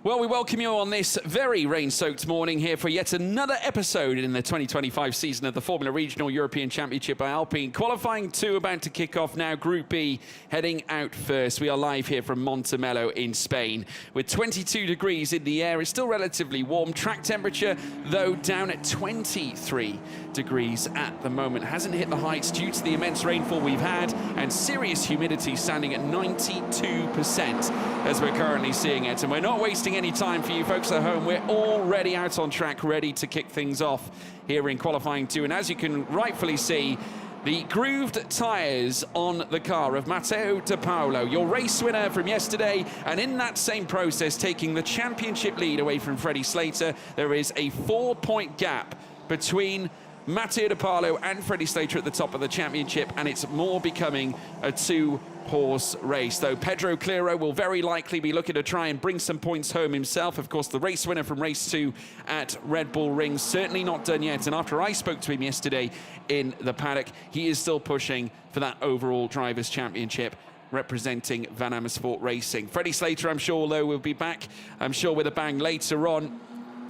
Well, we welcome you on this very rain-soaked morning here for yet another episode in the 2025 season of the Formula Regional European Championship by Alpine. Qualifying 2 about to kick off now. Group B heading out first. We are live here from Montemelo in Spain. With 22 degrees in the air, it's still relatively warm. Track temperature, though, down at 23 degrees at the moment. Hasn't hit the heights due to the immense rainfall we've had and serious humidity standing at 92% as we're currently seeing it. And we're not wasting any time for you folks at home. We're already out on track, ready to kick things off here in qualifying 2. And as you can rightfully see, the grooved tyres on the car of Matteo De Paolo, your race winner from yesterday, and in that same process taking the championship lead away from Freddie Slater. There is a 4-point gap between Matteo De Paolo and Freddie Slater at the top of the championship, and it's more becoming a 2-horse race. Though Pedro Clearo will very likely be looking to try and bring some points home himself. Of course, the race winner from race 2 at Red Bull Ring, certainly not done yet. And after I spoke to him yesterday in the paddock, he is still pushing for that overall Drivers' Championship, representing Van Amersfoort Racing. Freddie Slater, I'm sure, though, will be back, I'm sure, with a bang later on.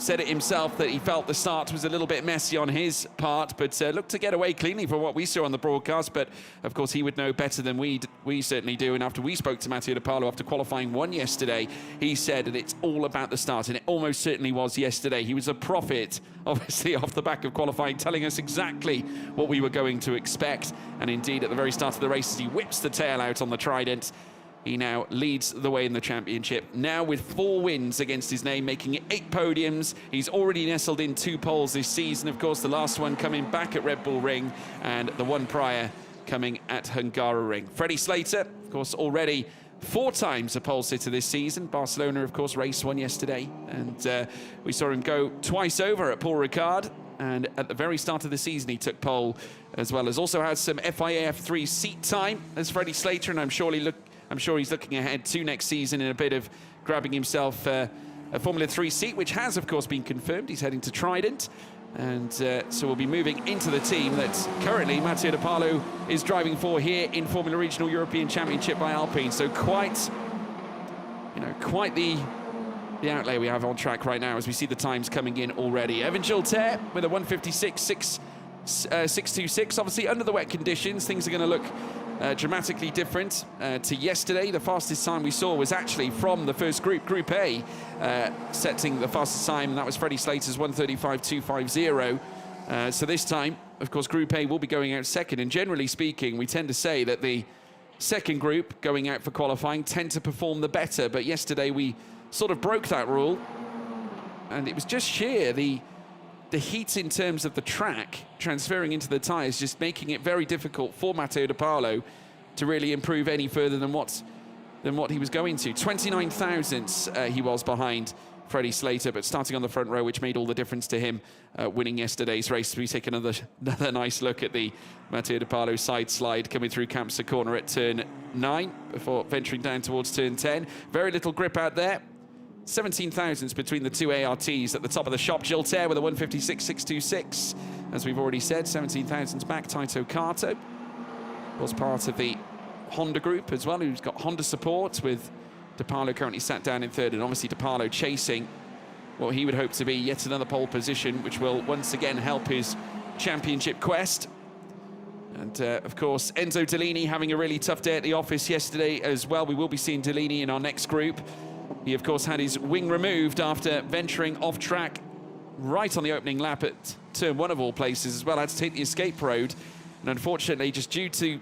Said it himself that he felt the start was a little bit messy on his part, but looked to get away cleanly from what we saw on the broadcast. But of course, he would know better than we certainly do. And after we spoke to Matteo De Paolo after qualifying 1 yesterday, he said that it's all about the start, and it almost certainly was yesterday. He was a prophet, obviously, off the back of qualifying, telling us exactly what we were going to expect. And indeed, at the very start of the race, as he whips the tail out on the Trident, he now leads the way in the championship, now with 4 wins against his name, making it 8 podiums. He's already nestled in 2 poles this season. Of course, the last one coming back at Red Bull Ring, and the one prior coming at Hungaroring. Freddie Slater, of course, already 4 times a pole sitter this season. Barcelona, of course, race 1 yesterday, and we saw him go twice over at Paul Ricard. And at the very start of the season, he took pole, as well as also had some FIA F3 seat time as Freddie Slater, and I'm sure he's looking ahead to next season in a bit of grabbing himself a Formula 3 seat, which has, of course, been confirmed. He's heading to Trident, and so we'll be moving into the team that currently Matteo De Paolo is driving for here in Formula Regional European Championship by Alpine. So quite the outlay we have on track right now as we see the times coming in already. Evan Gilter with a 1:56.626. Obviously, under the wet conditions, things are going to look dramatically different to yesterday. The fastest time we saw was actually from the first group, Group A, setting the fastest time, and that was Freddie Slater's 1:35.250. So this time, of course, Group A will be going out second, and generally speaking, we tend to say that the second group going out for qualifying tend to perform the better, but yesterday we sort of broke that rule, and it was just sheer the heat in terms of the track transferring into the tyres, just making it very difficult for Matteo De Paolo to really improve any further than what he was going to. 29 thousandths he was behind Freddie Slater, but starting on the front row, which made all the difference to him winning yesterday's race. We take another nice look at the Matteo De Paolo side slide coming through Campsa corner at turn 9 before venturing down towards turn 10. Very little grip out there. 17 thousandths between the 2 ARTs at the top of the shop. Gilter with a 1:56.626. As we've already said, 17 thousandths back. Taito Kato was part of the Honda group as well, who's got Honda support, with De Paolo currently sat down in third, and obviously De Paolo chasing what he would hope to be yet another pole position, which will once again help his championship quest. And of course, Enzo Dellini having a really tough day at the office yesterday as well. We will be seeing Dellini in our next group. He, of course, had his wing removed after venturing off track right on the opening lap at turn 1 of all places as well. Had to take the escape road, and unfortunately, just due to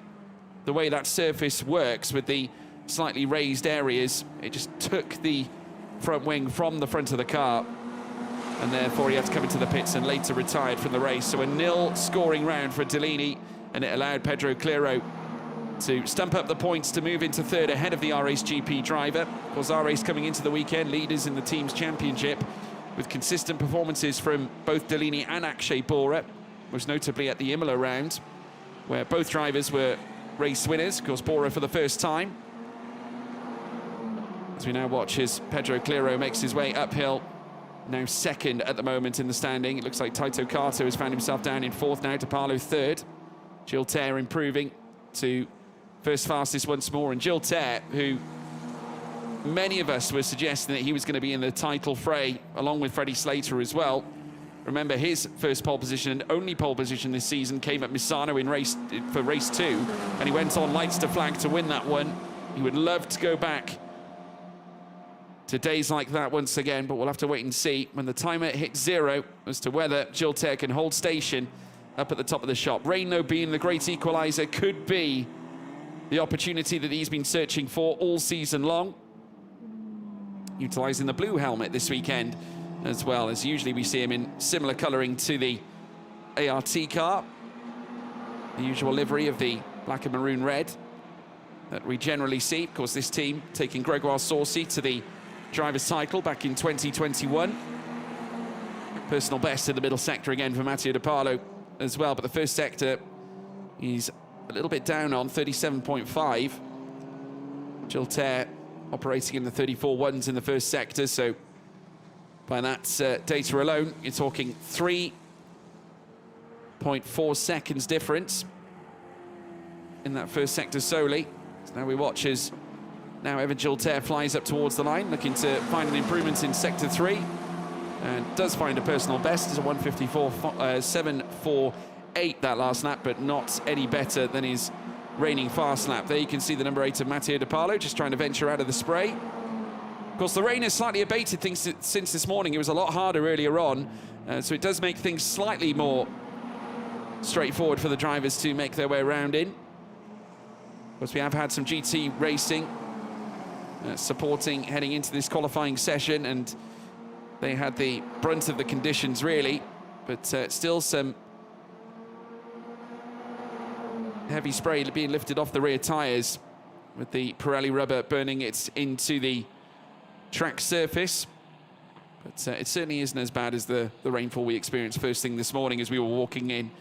the way that surface works with the slightly raised areas, it just took the front wing from the front of the car, and therefore he had to come into the pits and later retired from the race. So a nil scoring round for Dellini, and it allowed Pedro Clearo to stump up the points to move into third ahead of the R-Race GP driver. Of course, R-Race coming into the weekend, leaders in the team's championship, with consistent performances from both Dellini and Akshay Bora, most notably at the Imola round, where both drivers were race winners. Of course, Bora for the first time. As we now watch as Pedro Clearo makes his way uphill, now second at the moment in the standing. It looks like Taito Kato has found himself down in fourth now, De Paolo third. Gilter improving to first fastest once more, and Gilter, who many of us were suggesting that he was going to be in the title fray, along with Freddie Slater as well. Remember, his first pole position and only pole position this season came at Misano for race 2, and he went on lights to flag to win that one. He would love to go back to days like that once again, but we'll have to wait and see when the timer hits 0 as to whether Gilles can hold station up at the top of the shop. Rain, though, being the great equaliser, could be the opportunity that he's been searching for all season long, utilising the blue helmet this weekend as well, as usually we see him in similar colouring to the ART car, the usual livery of the black and maroon red that we generally see. Of course, this team taking Gregoire Saucy to the driver's title back in 2021. Personal best in the middle sector again for Matteo De Parlo as well, but the first sector he's a little bit down on, 37.5. Gilles operating in the 34.1s in the first sector, so by that data alone, you're talking 3.4 seconds difference in that first sector solely. So now we watch as now Evan Gilles flies up towards the line, looking to find an improvement in sector 3, and does find a personal best. It's a 1:54.748 that last lap, but not any better than his reigning fast lap. There you can see the number 8 of Matteo De Parlo just trying to venture out of the spray. Of course, the rain has slightly abated things since this morning. It was a lot harder earlier on, so it does make things slightly more straightforward for the drivers to make their way around in. Of course, we have had some GT racing supporting heading into this qualifying session, and they had the brunt of the conditions, really, but still some heavy spray being lifted off the rear tyres with the Pirelli rubber burning it into the track surface. But it certainly isn't as bad as the rainfall we experienced first thing this morning as we were walking in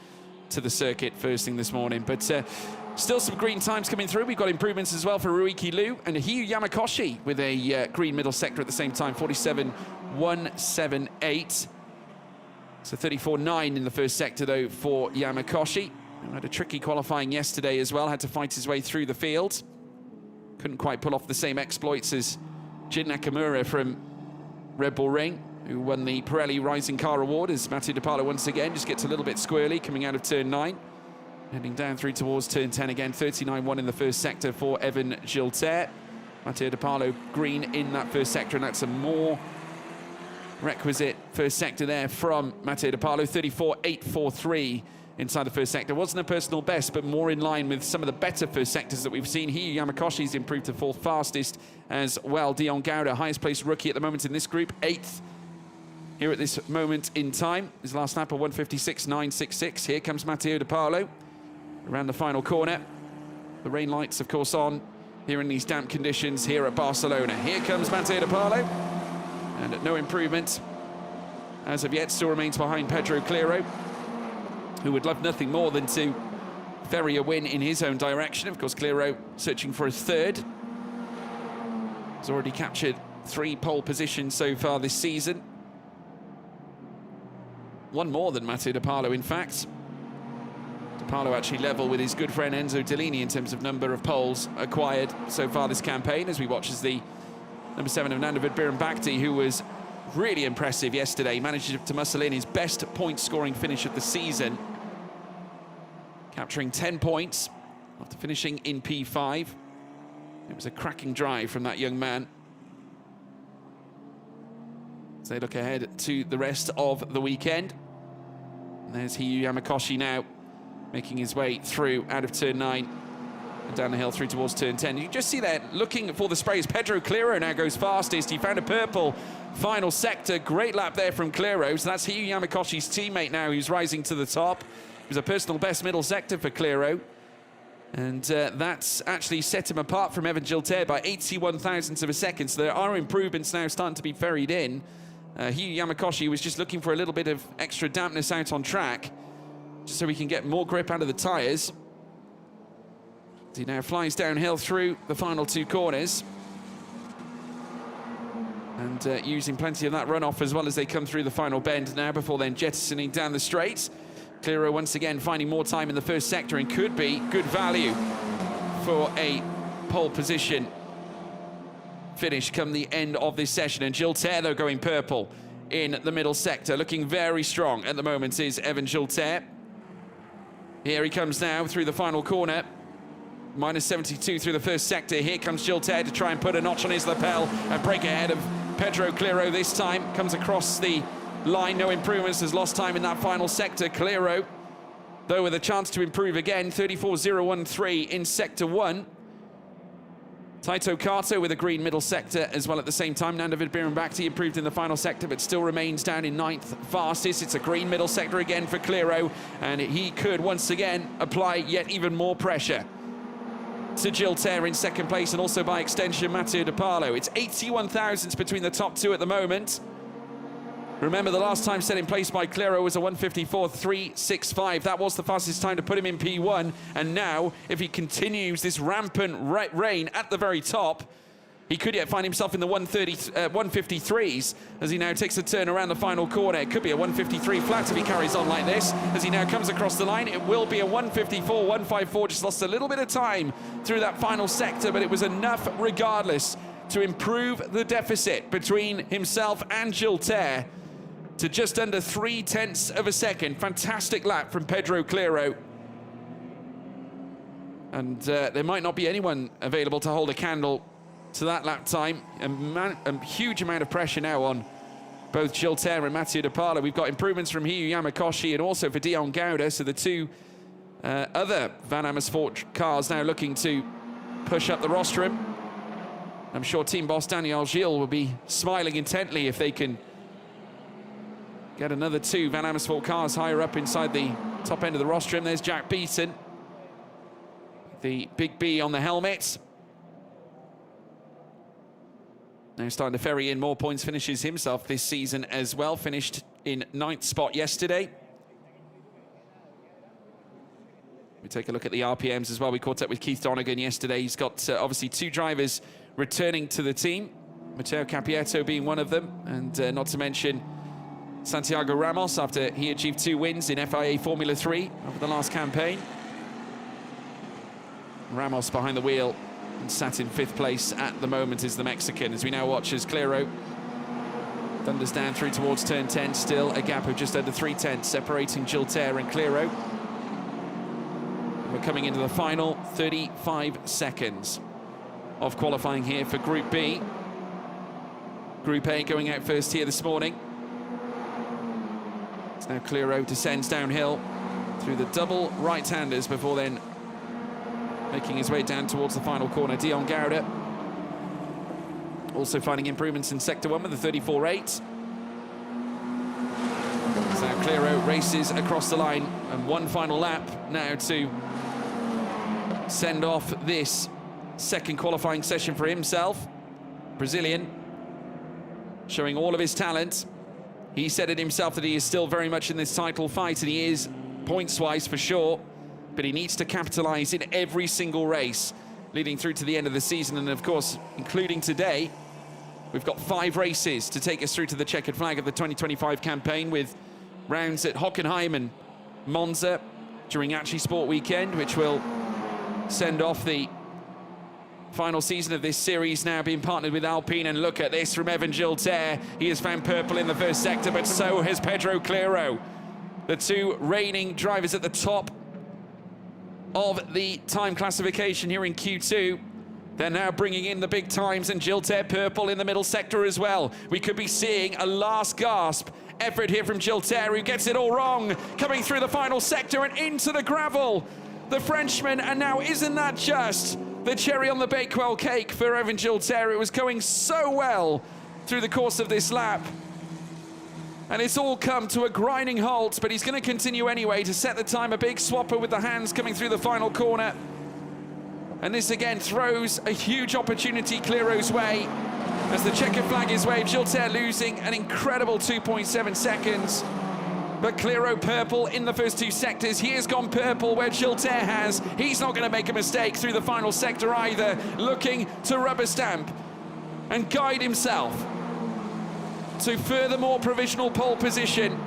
to the circuit first thing this morning. But still some green times coming through. We've got improvements as well for Ruiki Liu and Hiyu Yamakoshi with a green middle sector at the same time, 47.178. So 34.9 in the first sector, though, for Yamakoshi. He had a tricky qualifying yesterday as well, had to fight his way through the field. Couldn't quite pull off the same exploits as Jin Nakamura from Red Bull Ring, who won the Pirelli Rising Car Award, as Matteo De Parlo once again just gets a little bit squirrely coming out of turn 9. Heading down through towards turn 10 again, 39.1 in the first sector for Evan Gilles. Matteo De Parlo green in that first sector, and that's a more requisite first sector there from Matteo De Parlo, 34.843 inside the first sector. Wasn't a personal best, but more in line with some of the better first sectors that we've seen. Hiyu Yamakoshi's improved to fourth fastest as well. Dion Gauda, highest placed rookie at the moment in this group, 8th here at this moment in time. His last lap of 1:56.966. Here comes Matteo De Parlo around the final corner. The rain lights, of course, on here in these damp conditions here at Barcelona. Here comes Matteo De Parlo, and no improvement as of yet. Still remains behind Pedro Cleiro, who would love nothing more than to ferry a win in his own direction. Of course, Cleiro searching for a third. He's already captured 3 pole positions so far this season. One more than Matteo De Parlo, in fact. De Parlo actually level with his good friend Enzo Dellini in terms of number of poles acquired so far this campaign, as we watch as the number 7 of Nando Vidbiran Bhakti, who was really impressive yesterday, managed to muscle in his best point-scoring finish of the season, capturing 10 points after finishing in P5. It was a cracking drive from that young man as they look ahead to the rest of the weekend. And there's Hiyu Yamakoshi now making his way through out of turn 9 and down the hill through towards turn 10. You can just see there looking for the sprays. Pedro Cleiro now goes fastest. He found a purple final sector. Great lap there from Cleiro. So that's Hiyu Yamakoshi's teammate now who's rising to the top. It was a personal best middle sector for Cleiro. And that's actually set him apart from Evan Gilles by 81 thousandths of a second. So there are improvements now starting to be ferried in. Hiyu Yamakoshi was just looking for a little bit of extra dampness out on track, just so we can get more grip out of the tyres. He now flies downhill through the final 2 corners. And using plenty of that runoff as well as they come through the final bend now, before then jettisoning down the straight. Cleiro once again finding more time in the first sector and could be good value for a pole position finish come the end of this session. And Gilter, though, going purple in the middle sector. Looking very strong at the moment is Evan Gilter. Here he comes now through the final corner. Minus 72 through the first sector. Here comes Gilter to try and put a notch on his lapel and break ahead of Pedro Cleiro this time. Comes across the line, no improvements, has lost time in that final sector. Cleiro, though, with a chance to improve again, 34.013 in sector 1. Taito Kato with a green middle sector as well at the same time. Nandavid Birimbakti improved in the final sector, but still remains down in 9th fastest. It's a green middle sector again for Cleiro, and he could once again apply yet even more pressure to Gilter in second place, and also by extension Matteo De Paulo. It's 81 thousandths between the top two at the moment. Remember, the last time set in place by Cleiro was a 1:54.365. That was the fastest time to put him in P1. And now, if he continues this rampant rain at the very top, he could yet find himself in the 153s as he now takes a turn around the final corner. It could be a 153 flat if he carries on like this. As he now comes across the line, it will be a 154.154. Just lost a little bit of time through that final sector, but it was enough regardless to improve the deficit between himself and Gilter to just under 0.3 of a second. Fantastic lap from Pedro Cleiro. And there might not be anyone available to hold a candle to that lap time. A huge amount of pressure now on both Gilter and Matteo De Paulo. We've got improvements from Hiyu Yamakoshi and also for Dion Gouda. So the two other Van Amersfoort cars now looking to push up the rostrum. I'm sure team boss Daniel Gilles will be smiling intently if they can get another two Van Amersfoort cars higher up inside the top end of the rostrum. There's Jack Beaton, the big B on the helmet. Now starting to ferry in more points, finishes himself this season as well. Finished in 9th spot yesterday. We take a look at the RPMs as well. We caught up with Keith Donegan yesterday. He's got obviously two drivers returning to the team. Matteo Capietto being one of them, and not to mention Santiago Ramos after he achieved 2 wins in FIA Formula 3 over the last campaign. Ramos behind the wheel and sat in 5th place at the moment is the Mexican, as we now watch as Cleiro thunders down through towards turn 10. Still a gap of just under 0.3 separating Gilter and Cleiro. We're coming into the final 35 seconds of qualifying here for Group B. Group A going out first here this morning. It's now Cleiro descends downhill through the double right-handers before then making his way down towards the final corner. Dion Gouda also finding improvements in Sector 1 with the 34.8. So Cleiro races across the line, and one final lap now to send off this second qualifying session for himself. Brazilian showing all of his talent. He said it himself that he is still very much in this title fight, and he is points-wise for sure, but he needs to capitalise in every single race leading through to the end of the season. And of course, including today, we've got 5 races to take us through to the checkered flag of the 2025 campaign, with rounds at Hockenheim and Monza during Atchi Sport weekend, which will send off the final season of this series, now being partnered with Alpine. And look at this from Evan Gilter. He has found purple in the first sector, but so has Pedro Cleiro. The two reigning drivers at the top of the time classification here in Q2. They're now bringing in the big times, and Gilter purple in the middle sector as well. We could be seeing a last gasp effort here from Gilter, who gets it all wrong, coming through the final sector and into the gravel. The Frenchman, and now isn't that just the cherry on the Bakewell cake for Evan Gilter? It was going so well through the course of this lap, and it's all come to a grinding halt, but he's going to continue anyway to set the time. A big swapper with the hands coming through the final corner. And this again throws a huge opportunity Cleiro's way as the checkered flag is waved. Gilter losing an incredible 2.7 seconds. But Cleiro purple in the first 2 sectors. He has gone purple where Gilter has. He's not going to make a mistake through the final sector either, looking to rubber stamp and guide himself to furthermore provisional pole position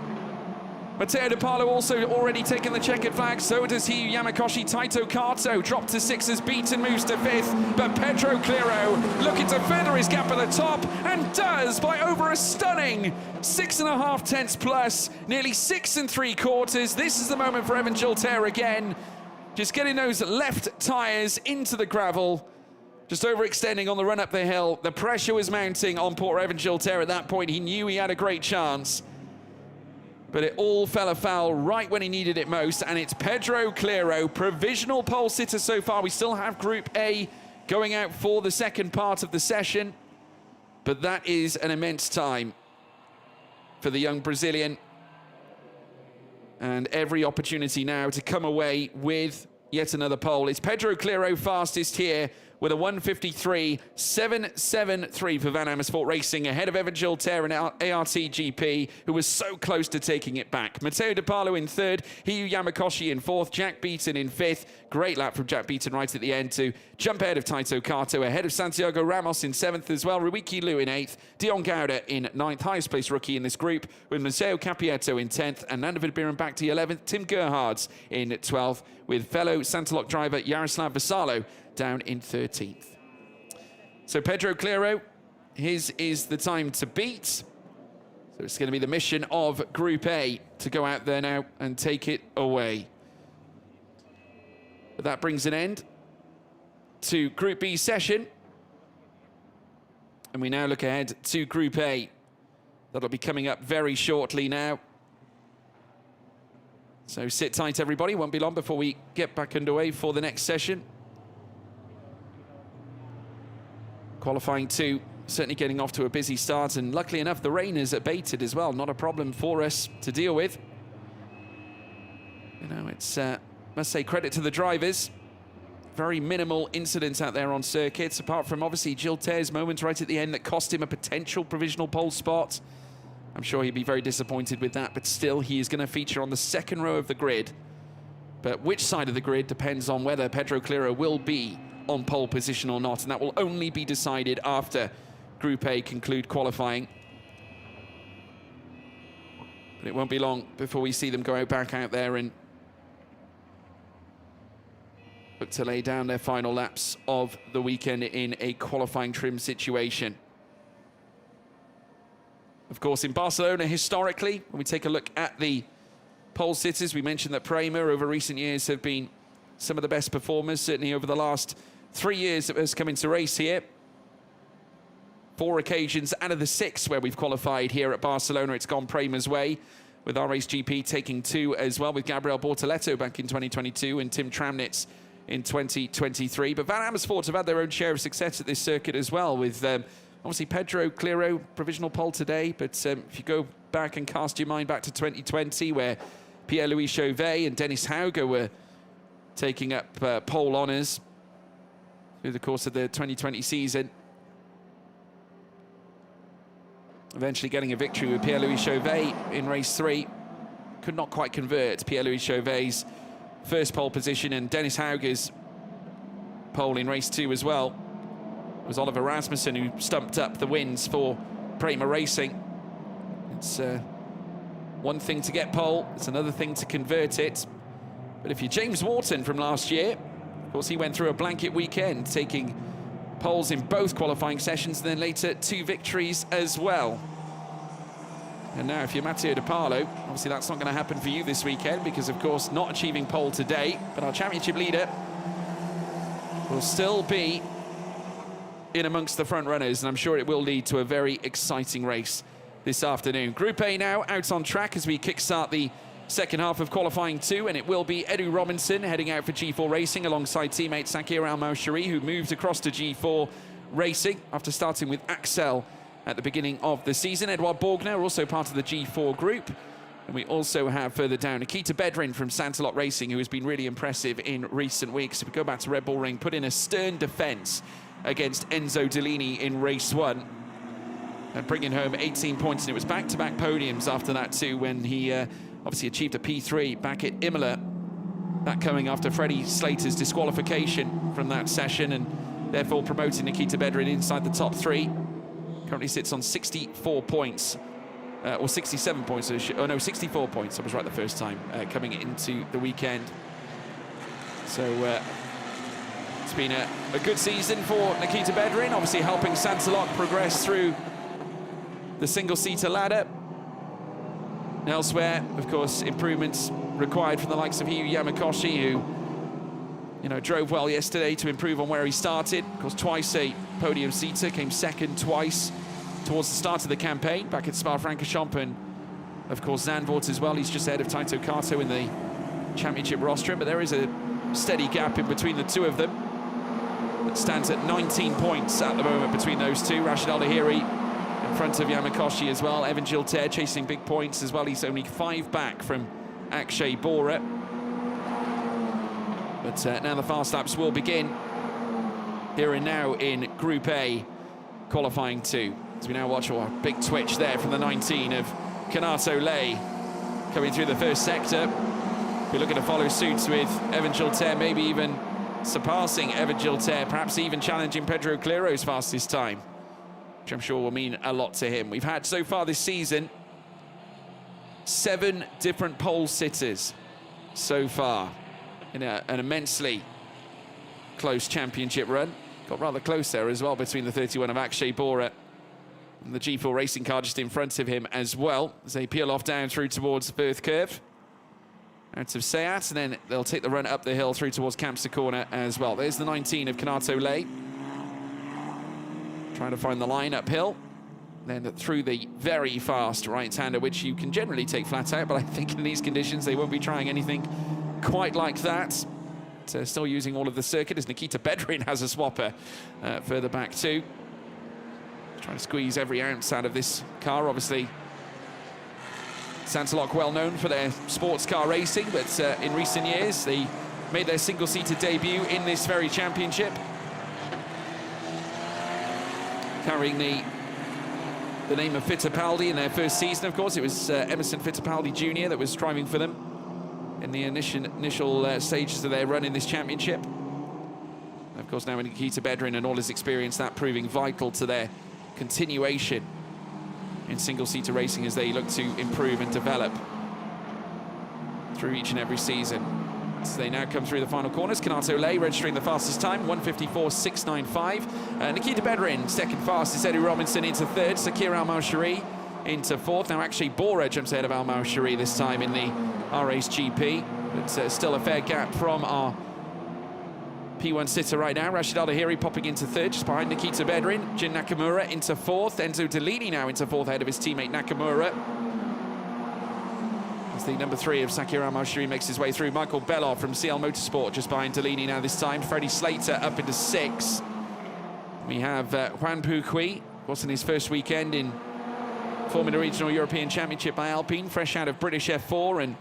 Matteo De Parlo also already taken the checkered flag, so does he. Yamakoshi. Taito Kato dropped to 6 as Beaton moves to 5th, but Pedro Clero looking to feather his gap at the top, and does by over a stunning 6.5 tenths plus, nearly 6 3/4. This is the moment for Evan Gilter again, just getting those left tyres into the gravel, just overextending on the run up the hill. The pressure was mounting on poor Evan Gilter at that point. He knew he had a great chance, but it all fell afoul right when he needed it most, and it's Pedro Clero, provisional pole sitter so far. We still have Group A going out for the second part of the session, but that is an immense time for the young Brazilian, and every opportunity now to come away with yet another pole. It's Pedro Clero fastest here with a 1:53.773 for Van Amersfoort Racing, ahead of Evan Gilter and ART GP, who was so close to taking it back. Matteo De Parlo in 3rd, Hiyu Yamakoshi in 4th, Jack Beaton in 5th. Great lap from Jack Beaton right at the end to jump ahead of Taito Kato, ahead of Santiago Ramos in 7th as well, Ruiki Liu in 8th, Dion Gauda in 9th, highest placed rookie in this group, with Museo Capieto in 10th, and Nando Vidbiran back to 11th, Tim Gerhards in 12th, with fellow Santaloc driver Jaroslav Vasalo down in 13th. So Pedro Clero, his is the time to beat. So it's going to be the mission of Group A to go out there now and take it away. But that brings an end to Group B session. And we now look ahead to Group A. That'll be coming up very shortly now. So sit tight, everybody. Won't be long before we get back underway for the next session. Qualifying 2, certainly getting off to a busy start, and luckily enough, the rain is abated as well. Not a problem for us to deal with. You know, it's, must say, credit to the drivers. Very minimal incidents out there on circuits, apart from obviously Gilter's moment right at the end that cost him a potential provisional pole spot. I'm sure he'd be very disappointed with that, but still, he is going to feature on the 2nd row of the grid. But which side of the grid depends on whether Pedro Clero will be on pole position or not, and that will only be decided after Group A conclude qualifying. But it won't be long before we see them go back out there and look to lay down their final laps of the weekend in a qualifying trim situation. Of course, in Barcelona, historically, when we take a look at the pole sitters, we mentioned that Prema over recent years have been some of the best performers, certainly over the last 3 years that has come into race here. 4 occasions out of the 6 where we've qualified here at Barcelona, it's gone Prema's way, with our race GP taking 2 as well, with Gabriel Bortoleto back in 2022 and Tim Tramnitz in 2023. But Van Amersfoort have had their own share of success at this circuit as well, with obviously Pedro Clero, provisional pole today, but if you go back and cast your mind back to 2020, where Pierre-Louis Chauvet and Dennis Hauger were taking up pole honours through the course of the 2020 season. Eventually getting a victory with Pierre-Louis Chauvet in race 3. Could not quite convert Pierre-Louis Chauvet's first pole position, and Dennis Hauger's pole in race 2 as well. It was Oliver Rasmussen who stumped up the wins for Prema Racing. It's one thing to get pole, it's another thing to convert it. But if you're James Wharton from last year, of course, he went through a blanket weekend, taking poles in both qualifying sessions, and then later 2 victories as well. And now if you're Matteo De Parlo, obviously that's not going to happen for you this weekend, because of course not achieving pole today, but our championship leader will still be in amongst the front runners, and I'm sure it will lead to a very exciting race this afternoon. Group A now out on track as we kickstart the second half of qualifying 2, and it will be Edu Robinson heading out for G4 Racing alongside teammate Sakir Al-Moushari, who moved across to G4 Racing after starting with Axel at the beginning of the season. Edouard Borgner, also part of the G4 group. And we also have further down Nikita Bedrin from Santaloc Racing, who has been really impressive in recent weeks. If we go back to Red Bull Ring, put in a stern defence against Enzo Dellini in race 1 and bringing home 18 points. And it was back-to-back podiums after that too, when he obviously achieved a P3 back at Imola. That coming after Freddie Slater's disqualification from that session, and therefore promoting Nikita Bedrin inside the top 3. Currently sits on 64 points or 67 points. Oh no, 64 points. I was right the first time coming into the weekend. So it's been a good season for Nikita Bedrin, obviously helping Santalok progress through the single-seater ladder. Elsewhere, of course, improvements required from the likes of Hiyu Yamakoshi, who, you know, drove well yesterday to improve on where he started. Of course, twice a podium seater, came second twice towards the start of the campaign, back at Spa-Francorchamps, and of course Zandvoort as well. He's just ahead of Taito Kato in the championship rostrum, but there is a steady gap in between the two of them. It stands at 19 points at the moment between those two. Rashid Al-Dahiri in front of Yamakoshi as well. Evan Gilter chasing big points as well. He's only 5 back from Akshay Bora. But now the fast laps will begin here and now in Group A, qualifying 2. As we now watch a big twitch there from the 19 of Kanato Lay coming through the first sector. We're looking to follow suit with Evan Gilter, maybe even surpassing Evan Gilter, perhaps even challenging Pedro Clero's fastest time, which I'm sure will mean a lot to him. We've had so far this season 7 different pole sitters so far in an immensely close championship run. Got rather close there as well between the 31 of Akshay Bora and the G4 racing car just in front of him as well, as they peel off down through towards the Firth Curve out of Seat, and then they'll take the run up the hill through towards Campster Corner as well. There's the 19 of Kanato Lay, trying to find the line uphill, then through the very fast right-hander, which you can generally take flat out, but I think in these conditions they won't be trying anything quite like that. Still using all of the circuit, as Nikita Bedrin has a swapper further back too. Trying to squeeze every ounce out of this car. Obviously, Santalok well known for their sports car racing, but in recent years they made their single-seater debut in this very championship, carrying the name of Fittipaldi in their first season. Of course, it was Emerson Fittipaldi Jr. that was driving for them in the initial stages of their run in this championship. And of course, now Nikita Bedrin and all his experience, that proving vital to their continuation in single-seater racing as they look to improve and develop through each and every season. So they now come through the final corners. Kanato Lay registering the fastest time, 1:54.695. Nikita Bedrin, second fastest. Eddie Robinson into third. Sakir Al-Maushari into fourth. Now actually Bora jumps ahead of Al-Maushari this time in the R-Race GP, but still a fair gap from our P1 sitter right now. Rashid Al-Dahiri popping into third, just behind Nikita Bedrin. Jin Nakamura into fourth. Enzo Delini now into fourth, ahead of his teammate Nakamura. As the number 3 of Sakir Al-Maushari makes his way through. Michael Bellov from CL Motorsport just behind Delini now this time. Freddie Slater up into 6. We have Juan Puqui, of course, in his first weekend in Formula Regional European Championship by Alpine, fresh out of British F4 and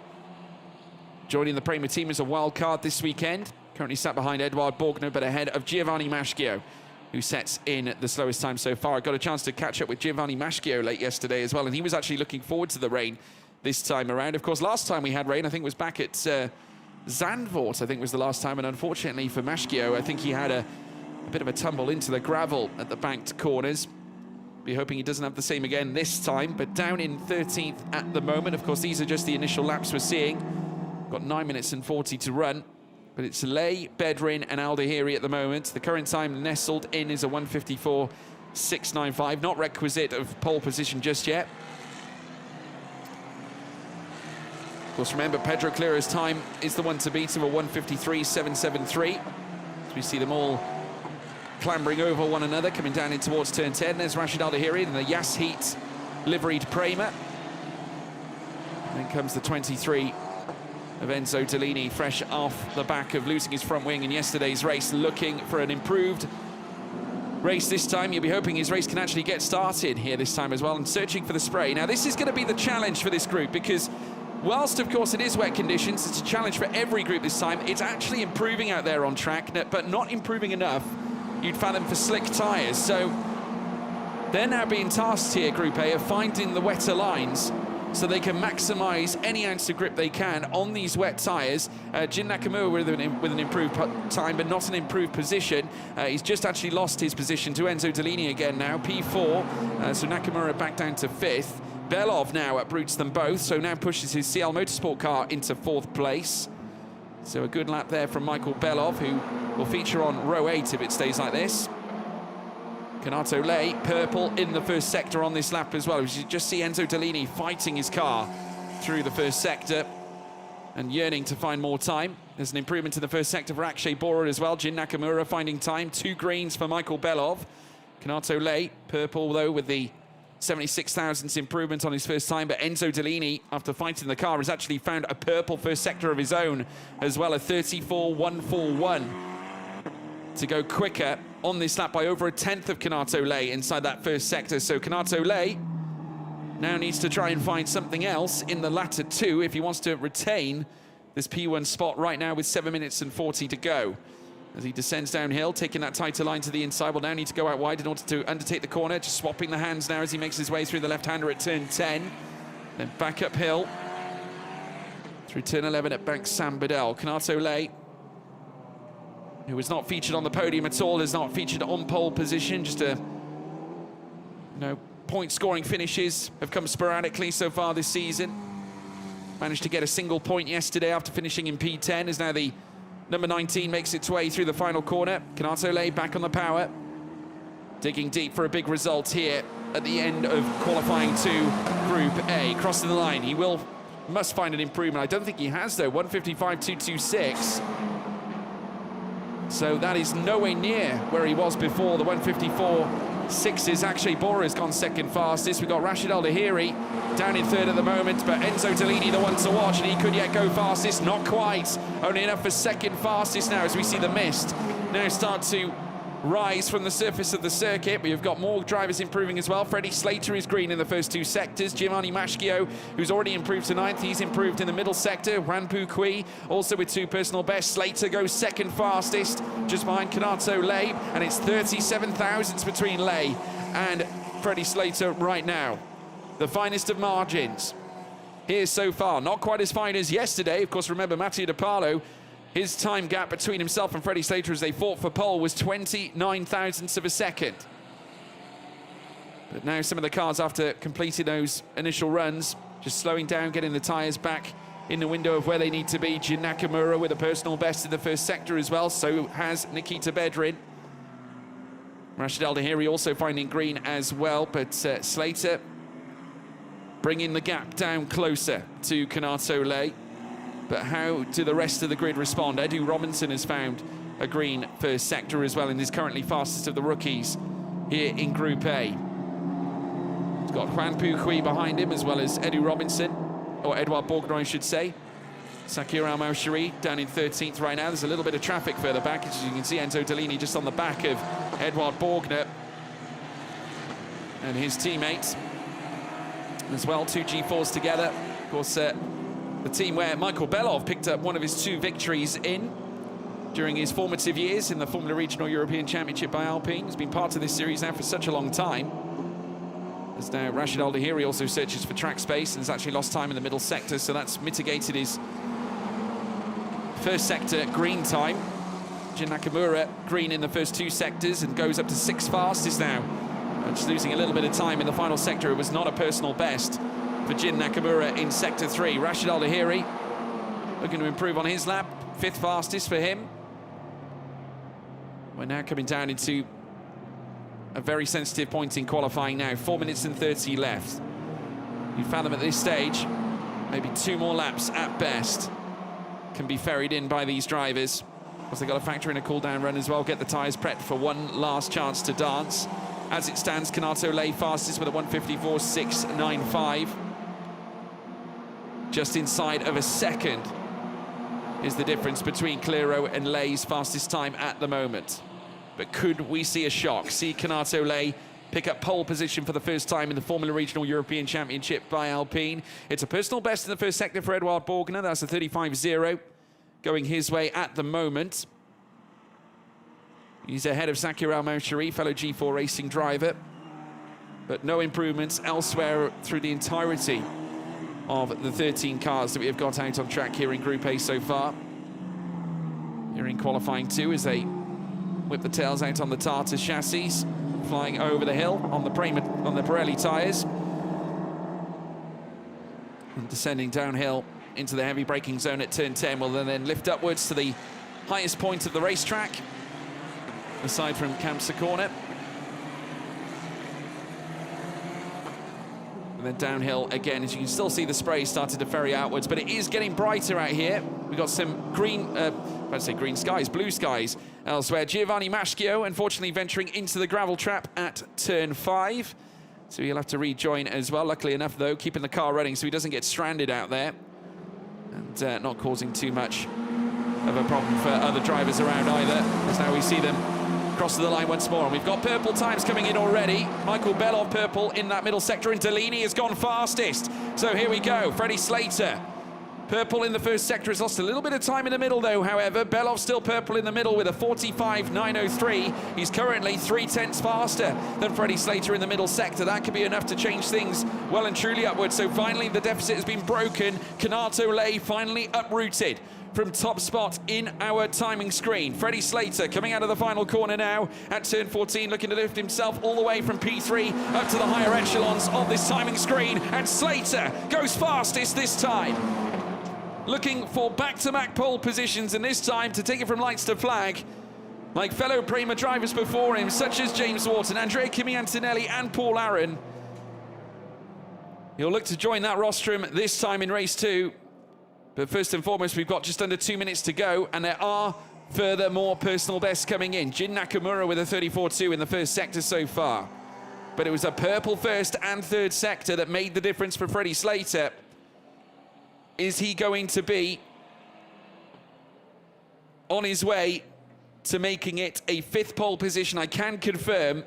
joining the Prema team as a wild card this weekend. Currently sat behind Edouard Borgner, but ahead of Giovanni Maschio, who sets in the slowest time so far. I got a chance to catch up with Giovanni Maschio late yesterday as well, and he was actually looking forward to the rain this time around. Of course, last time we had rain, I think it was back at Zandvoort, I think was the last time, and unfortunately for Maschio, I think he had a bit of a tumble into the gravel at the banked corners. Be hoping he doesn't have the same again this time, but down in 13th at the moment. Of course, these are just the initial laps we're seeing. Got 9 minutes and 40 to run. But it's Lay, Bedrin and Al-Dahiri at the moment. The current time nestled in is a 1:54.695. Not requisite of pole position just yet. Of course, remember, Pedro Clero's time is the one to beat of a 1:53.773. So we see them all clambering over one another, coming down in towards turn 10. There's Rashid Al-Dahiri in the Yas Heat liveried Prema. And then comes the 23 of Enzo Delini, fresh off the back of losing his front wing in yesterday's race, looking for an improved race this time. You'll be hoping his race can actually get started here this time as well, and searching for the spray. Now, this is going to be the challenge for this group, because whilst, of course, it is wet conditions, it's a challenge for every group this time. It's actually improving out there on track, but not improving enough, you'd fathom, for slick tyres. So they're now being tasked here, Group A, of finding the wetter lines so they can maximise any ounce of grip they can on these wet tyres. Jin Nakamura with an improved time, but not an improved position. He's just actually lost his position to Enzo Delini again now, P4. So Nakamura back down to 5th. Belov now uproots them both, so now pushes his CL Motorsport car into 4th place. So a good lap there from Michael Belov, who will feature on row 8 if it stays like this. Canato Lay, purple in the first sector on this lap as well. You just see Enzo Dellini fighting his car through the first sector and yearning to find more time. There's an improvement in the first sector for Akshay Bora as well. Jin Nakamura finding time. 2 greens for Michael Belov. Canato Lay, purple though, with the 76 thousandths improvement on his first time, but Enzo Dellini, after fighting the car, has actually found a purple first sector of his own as well, a 34.141 to go quicker on this lap by over a tenth of Canato Lay inside that first sector. So Canato Lay now needs to try and find something else in the latter 2 if he wants to retain this P1 spot right now with 7 minutes and 40 to go. As he descends downhill, taking that tighter line to the inside, will now need to go out wide in order to undertake the corner. Just swapping the hands now as he makes his way through the left-hander at turn 10. Then back uphill through turn 11 at Bank Sam Bedell. Canato Lay, who was not featured on the podium at all, has not featured on pole position. Just point-scoring finishes have come sporadically so far this season. Managed to get a single point yesterday after finishing in P10, as now the number 19 makes its way through the final corner. Canato Lay back on the power. Digging deep for a big result here at the end of qualifying 2 Group A. Crossing the line, he must find an improvement. I don't think he has though, 155.226. So that is nowhere near where he was before. The 154.6 is Akshay Bora has gone second fastest. We've got Rashid Al Dahiri down in 3rd at the moment, but Enzo Dellini the one to watch, and he could yet go fastest. Not quite. Only enough for second fastest now, as we see the mist now start to rise from the surface of the circuit. We've got more drivers improving as well. Freddie Slater is green in the first 2 sectors. Giovanni Maschio, who's already improved to 9th, he's improved in the middle sector. Juan Pu Kui also with 2 personal bests. Slater goes second fastest, just behind Canato Lay, and it's 37 thousandths between Lay and Freddie Slater right now. The finest of margins here so far. Not quite as fine as yesterday. Of course, remember Matteo De Paulo, his time gap between himself and Freddie Slater as they fought for pole was 29 thousandths of a second. But now some of the cars, after completing those initial runs, just slowing down, getting the tyres back in the window of where they need to be. Jin Nakamura with a personal best in the first sector as well. So has Nikita Bedrin. Rashid Al Dahiri also finding green as well, but Slater bringing the gap down closer to Canato Lay. But how do the rest of the grid respond? Edu Robinson has found a green first sector as well and is currently fastest of the rookies here in Group A. He's got Juan Pu Kui behind him as well as Edu Robinson, or Edouard Bourgnon, I should say. Sakir Al-Maushari down in 13th right now. There's a little bit of traffic further back. As you can see, Enzo Dellini just on the back of Edouard Bourgnon and his teammates as well. 2 G4s together. Of course, the team where Michael Belov picked up one of his 2 victories in during his formative years in the Formula Regional European Championship by Alpine. He's been part of this series now for such a long time. As now Rashid Al Dahiri also searches for track space and has actually lost time in the middle sector, so that's mitigated his first sector green time. Jin Nakamura green in the first 2 sectors and goes up to 6th fastest now. Just losing a little bit of time in the final sector. It was not a personal best for Jin Nakamura in sector 3. Rashid Al Dahiri looking to improve on his lap. 5th fastest for him. We're now coming down into a very sensitive point in qualifying now. 4 minutes and 30 left. You found them at this stage. Maybe 2 more laps at best can be ferried in by these drivers. Of course, they've got to factor in a cool-down run as well. Get the tyres prepped for one last chance to dance. As it stands, Canato Lay fastest with a 154.695. Just inside of a second is the difference between Clero and Lay's fastest time at the moment. But could we see a shock? See Canato Lay pick up pole position for the first time in the Formula Regional European Championship by Alpine. It's a personal best in the first sector for Edouard Bourgnon. That's a 35.0 going his way at the moment. He's ahead of Sakir Al-Maushari, fellow G4 racing driver. But no improvements elsewhere through the entirety of the 13 cars that we have got out on track here in Group A so far. Here in qualifying 2 as they whip the tails out on the Tata chassis, flying over the hill on the Pirelli tyres. And descending downhill into the heavy braking zone at turn 10 will then lift upwards to the highest point of the racetrack, aside from Kampse Corner. And then downhill again, as you can still see the spray started to ferry outwards, but it is getting brighter out here. We've got some green skies, blue skies elsewhere. Giovanni Maschio, unfortunately, venturing into the gravel trap at turn 5. So he'll have to rejoin as well. Luckily enough, though, keeping the car running so he doesn't get stranded out there. And not causing too much of a problem for other drivers around either, as now we see them cross the line once more. And we've got purple times coming in already. Michael Belov purple in that middle sector, and Delaney has gone fastest. So here we go, Freddie Slater. Purple in the first sector, has lost a little bit of time in the middle though, however. Belov still purple in the middle with a 45.903. He's currently 0.3 faster than Freddie Slater in the middle sector. That could be enough to change things well and truly upwards. So finally the deficit has been broken. Kanato Lay finally uprooted from top spot in our timing screen. Freddie Slater coming out of the final corner now at turn 14, looking to lift himself all the way from P3 up to the higher echelons of this timing screen. And Slater goes fastest this time, looking for back-to-back pole positions, and this time to take it from lights to flag, like fellow Prema drivers before him, such as James Wharton, Andrea Kimi Antonelli and Paul Aaron. He'll look to join that rostrum this time in race 2. But first and foremost, we've got just under 2 minutes to go, and there are further more personal bests coming in. Jin Nakamura with a 34.2 in the first sector so far. But it was a purple first and third sector that made the difference for Freddie Slater. Is he going to be on his way to making it a 5th pole position? I can confirm,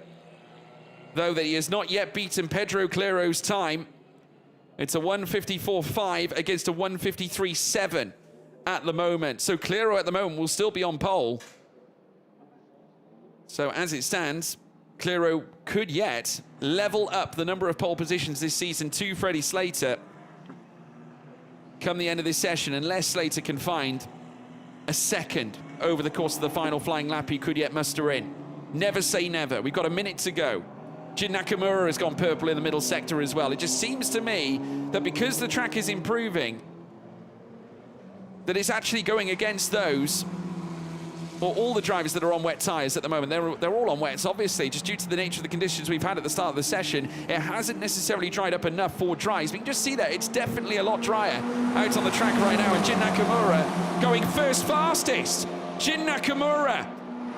though, that he has not yet beaten Pedro Claro's time. It's a 1:54.5 against a 1:53.7 at the moment. So Claro at the moment will still be on pole. So as it stands, Claro could yet level up the number of pole positions this season to Freddie Slater come the end of this session, unless Slater can find a second over the course of the final flying lap he could yet muster in. Never say never. We've got a minute to go. Jin Nakamura has gone purple in the middle sector as well. It just seems to me that because the track is improving, that it's actually going against those, or all the drivers that are on wet tyres at the moment. They're all on wets, obviously, just due to the nature of the conditions we've had at the start of the session. It hasn't necessarily dried up enough for dries. We can just see that it's definitely a lot drier out on the track right now. And Jin Nakamura going first fastest. Jin Nakamura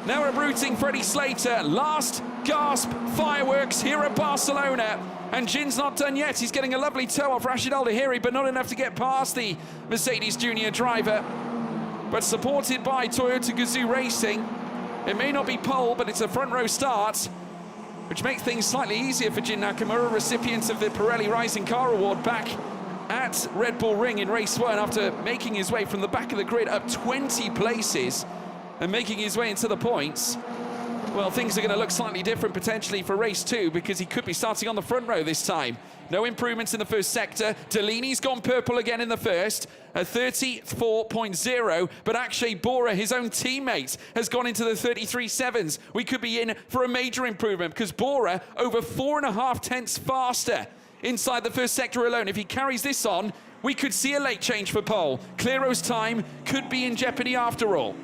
now uprooting Freddie Slater. Last gasp fireworks here at Barcelona. And Jin's not done yet. He's getting a lovely toe off Rashid Al-Dahiri, but not enough to get past the Mercedes junior driver. But supported by Toyota Gazoo Racing. It may not be pole, but it's a front row start, which makes things slightly easier for Jin Nakamura, recipient of the Pirelli Rising Car Award back at Red Bull Ring in race 1, after making his way from the back of the grid up 20 places and making his way into the points. Well, things are going to look slightly different potentially for race 2, because he could be starting on the front row this time. No improvements in the first sector. Delaney's gone purple again in the first, a 34.0, but Akshay Bora, his own teammate, has gone into the 33.7s. We could be in for a major improvement, because Bora over 4.5 tenths faster inside the first sector alone. If he carries this on, we could see a late change for pole. Claro's time could be in jeopardy after all,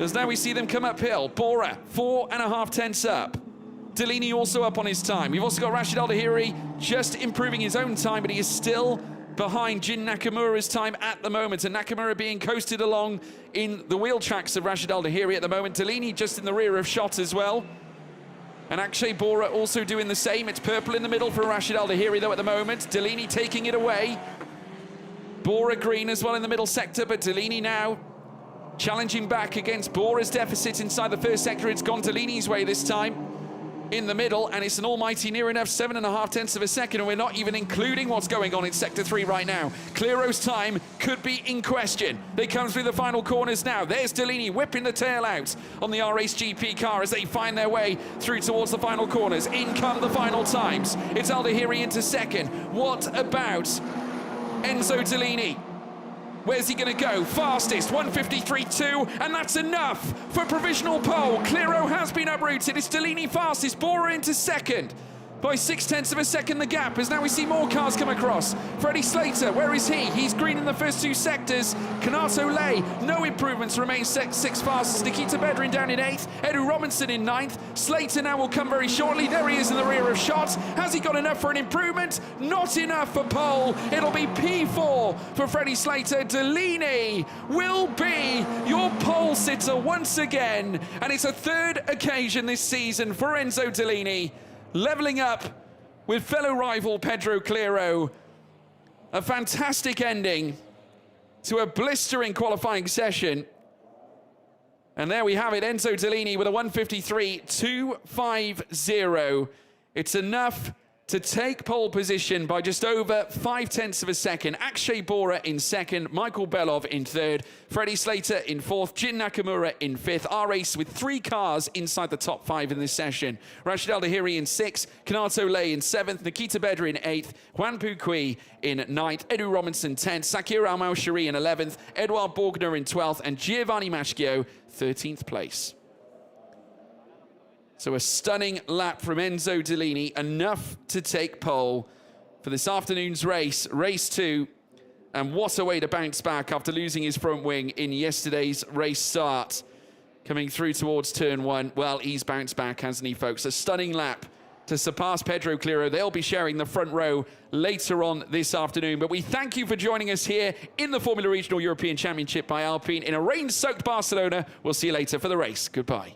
as now we see them come uphill. Bora, 4.5 tenths up. Delaney also up on his time. We've also got Rashid Al-Dahiri just improving his own time, but he is still behind Jin Nakamura's time at the moment. And Nakamura being coasted along in the wheel tracks of Rashid Al-Dahiri at the moment. Delaney just in the rear of shot as well. And Akshay Bora also doing the same. It's purple in the middle for Rashid Al-Dahiri though at the moment. Delaney taking it away. Bora green as well in the middle sector, but Delaney now challenging back against Bora's deficit inside the first sector. It's gone Delaney's way this time in the middle, and it's an almighty near enough 7.5 tenths of a second, and we're not even including what's going on in sector 3 right now. Claro's time could be in question. They come through the final corners now. There's Delaney whipping the tail out on the R-Race GP car as they find their way through towards the final corners. In come the final times. It's Al-Dahiri into second. What about Enzo Delaney? Where's he going to go? Fastest, 1:53.2, and that's enough for provisional pole. Claro has been uprooted. It's Delaney fastest, Bora into second. by 0.6 of a second the gap, as now we see more cars come across. Freddie Slater, where is he? He's green in the first 2 sectors. Kanato Lay, no improvements, remains 6 fastest. Nikita Bedrin down in 8th. Edu Robinson in 9th. Slater now will come very shortly. There he is in the rear of Schott. Has he got enough for an improvement? Not enough for pole. It'll be P4 for Freddie Slater. Delaney will be your pole sitter once again. And it's a 3rd occasion this season for Enzo Delaney, levelling up with fellow rival Pedro Clearo. A fantastic ending to a blistering qualifying session. And there we have it, Enzo Delaney with a 1:53.250. It's enough to take pole position by just over 0.5 of a second. Akshay Bora in 2nd, Michael Belov in 3rd, Freddie Slater in 4th, Jin Nakamura in 5th. Our race with 3 cars inside the top 5 in this session. Rashid Al Dahiri in 6th, Kanato Lay in 7th, Nikita Bedri in 8th, Juan Puqui in 9th, Edu Robinson 10th, Sakir Al-Maushari in 11th, Edouard Borgner in 12th, and Giovanni Maschio 13th place. So a stunning lap from Enzo Delaney, enough to take pole for this afternoon's race, race 2. And what a way to bounce back after losing his front wing in yesterday's race start. Coming through towards turn 1, well, he's bounced back, hasn't he, folks? A stunning lap to surpass Pedro Clearo. They'll be sharing the front row later on this afternoon. But we thank you for joining us here in the Formula Regional European Championship by Alpine in a rain-soaked Barcelona. We'll see you later for the race. Goodbye.